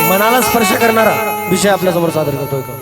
मनाला स्पर्श करणारा विषय आपल्या समोर सादर करतोय का?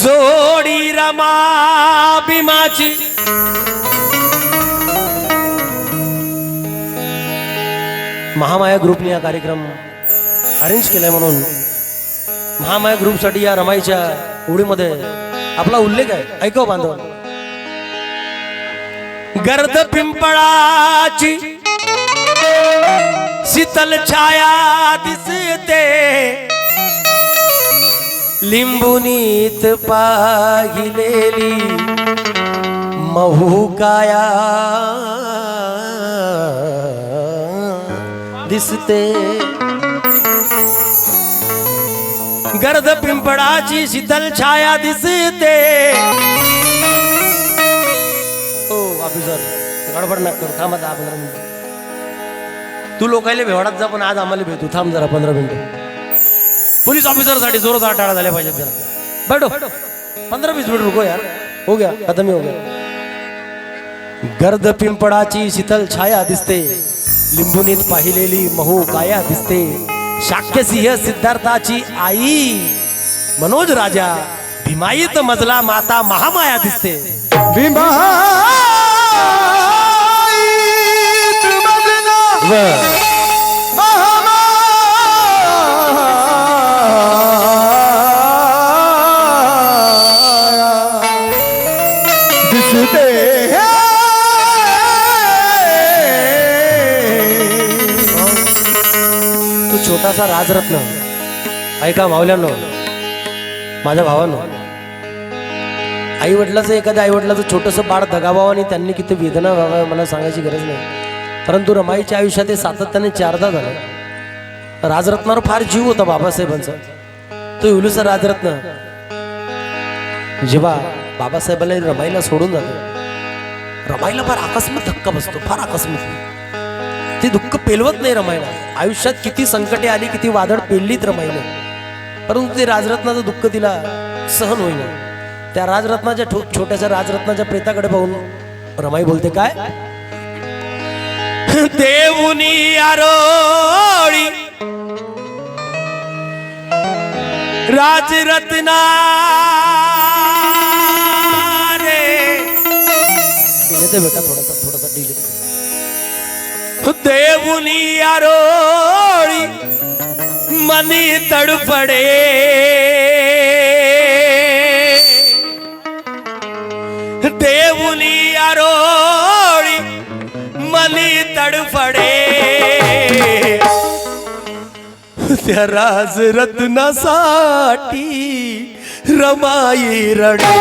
जोडी रमा भीमाची महामाया ग्रुपने हा कार्यक्रम अरेंज केलाय म्हणून महामाया ग्रुप साठी या रमाईच्या उडीमध्ये आपला उल्लेख आहे. ऐकव बांधव. गर्द पिंपळाची शीतल छाया दिसते, लिंबुनीत पाहिलेली महू काया दिसते. गर्द पिंपळाची शीतल छाया दिसते. ओ ऑफिसर गडबड नका करू, थांबा 10-15 मिनिटं. तू लोकायला भेवडात जा, पण आज आम्हाला भेटू. थांब जरा 15 मिनिटं. पुलिस ऑफिसर साठी जोरदार टाळ्या झाल्या पाहिजेत. जरा बैठो 15-20 मिनिट रुको यार. हो गया खत्म ही हो गया. गर्द पिंपळाची शीतल छाया दिसते, लिंबुनीत पाहिलेली महू काया दिसते. शाक्यसिंह सिद्धार्थाची आई, मनोज राजा भीमाईत मजला माता महामाया दिसते. तू छोटासा राजरत्न. ऐका मावल्यानो, माझ्या भावांनो, आई वडिलाचं एखाद्या आई वडिलाचं छोटंसं बाळ दगावावं आणि त्यांनी किती वेदना व्हाव्या मला सांगायची गरज नाही. परंतु रमाईच्या आयुष्यात हे सातत्याने 4दा झालं. राजरत्नावर फार जीव होता बाबासाहेबांचा. तो इवलूसा राजरत्न जेव्हा बाबासाहेबाला रमाईला सोडून जातो, रमाईला फार आकस्मिक धक्का बसतो. फार आकस्मिक. ते दुःख पेलवत नाही रमाईला. आयुष्यात किती संकटे आली, किती वादळ पेललीत रमाईने, परंतु ते राजरत्नाचं दुःख तिला सहन होईना. त्या राजरत्नाच्या छोट्याशा राजरत्नाच्या प्रेताकडे पाहून रमाई बोलते काय? देऊनी आरोळी राजरत्ना रे. डिले बेटा थोडासा डिले. देऊनी आरोळी मनी तडफडे, देऊनी आरोळी मनी तडफडे. त्या राजरत्नासाठी रमाई रडे.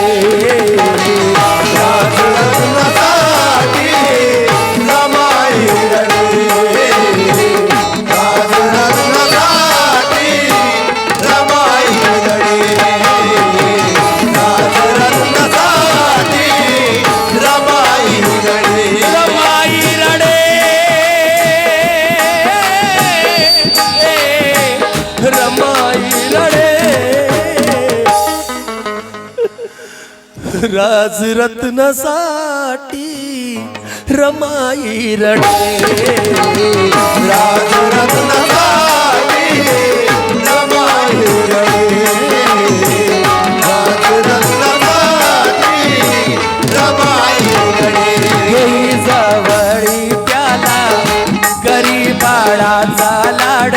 राजरत्नासाठी रमाई रडे. राजरत्नासाठी रमाई रडे. राजरत्नासाठी रमाई रडे. रमाई रडे. रमाई रडे. राजरत्नासाठी रमाई रडे राजरत्नासाठी रमाई रडे राजरत्नासाठी रमाई रडे घेई जवळी त्याला गरीबाळाचा लाड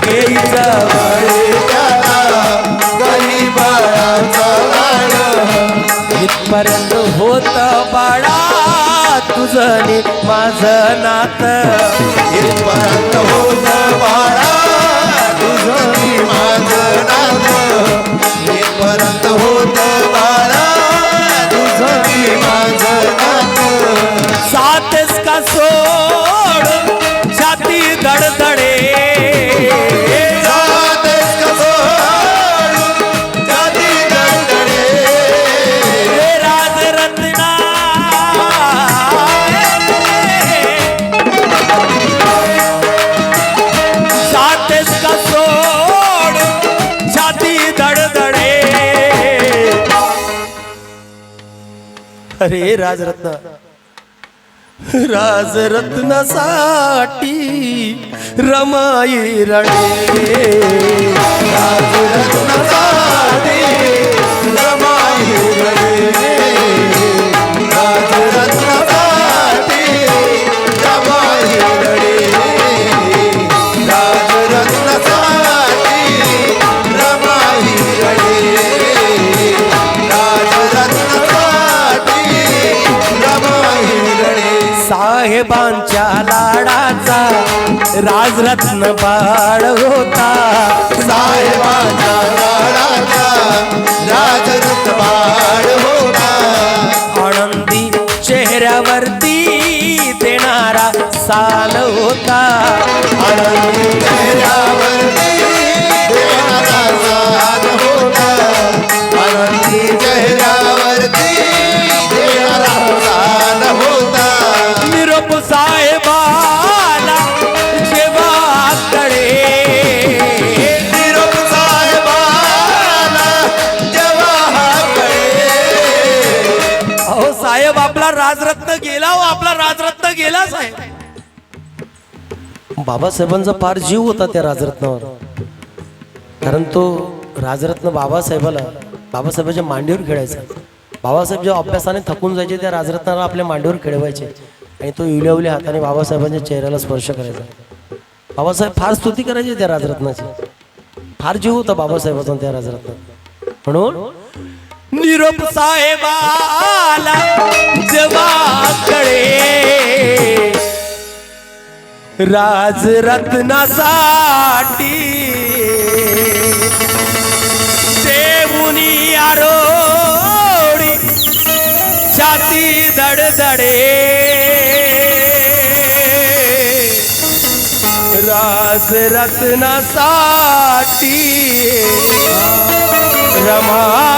घेई जवळी त्याला गरीबाळाचा लाड इथपर्यंत होत बाळा तुझं नि माझं नातं इथपर्यंत होत बाळा तुझं मी माझं नातं इथपर्यंत होत बाळा तुझं मी माझं नातं सातेस का सोड छाती धडधडे जातेस का सोडून जाती दडदडे हे राजरत्ना सातेस का सोड छाती धडधडे अरे राजरत्न राजरत्नासाठी रमाई रडे राजरत्नासाठी रमाई रडे राजरत्नासाठी रमाई रडे राजरत्नासाठी रमाई रडे राजरत्नासाठी रमाई रडे साहेबांच्या लाडाचा राजरत्न बाळ होता साहेबांच्या लाडाचा राजरत्न बाळ होता आनंदी चेहऱ्यावरती देणारा साल होता आनंदी चेहऱ्यावरती देणारा साल होता आनंदी चेहऱ्यावरती देणारा साल होता निरोप साहेबाला जेव्हा कळे निरोप साहेबाला जेव्हा कळे अहो साहेब आपला राजरत्न गेला हो आपला राजरत्न गेला साहेब बाबासाहेबांचा फार जीव होता त्या राजरत्नावर कारण तो राजरत्न बाबासाहेबाच्या मांडीवर खेळायचा बाबासाहेब जेव्हा अभ्यासाने थकून जायचे त्या राजरत्नाला आपल्या मांडीवर खेळवायचे आणि तो इवल्या हाताने बाबासाहेबांच्या चेहऱ्याला स्पर्श करायचा बाबासाहेब फार स्तुती करायचे त्या राजरत्नाची फार जीव होता बाबासाहेबाचा त्या राजरत्नात म्हणून निरोप साहेबाला जेव्हा कळे राजरत्नासाठी देऊनी आरोडी छाती धडधडे राजरत्नासाठी रमा